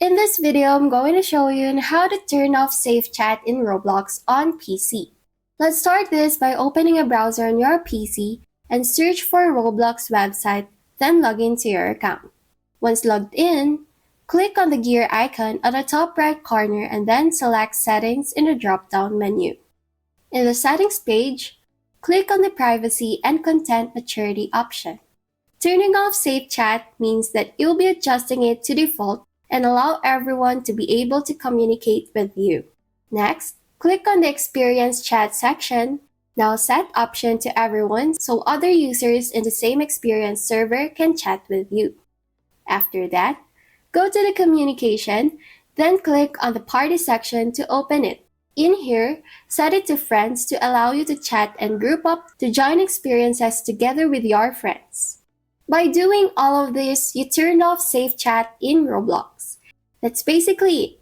In this video, I'm going to show you how to turn off safe chat in Roblox on PC. Let's start this by opening a browser on your PC and search for Roblox website, then log into your account. Once logged in, click on the gear icon at the top right corner and then select Settings in the drop-down menu. In the Settings page, click on the Privacy and Content Maturity option. Turning off safe chat means that you'll be adjusting it to default and allow everyone to be able to communicate with you. Next, click on the Experience Chat section. Now set option to everyone so other users in the same experience server can chat with you. After that, go to the Communication, then click on the Party section to open it. In here, set it to Friends to allow you to chat and group up to join experiences together with your friends. By doing all of this, you turned off safe chat in Roblox. That's basically it.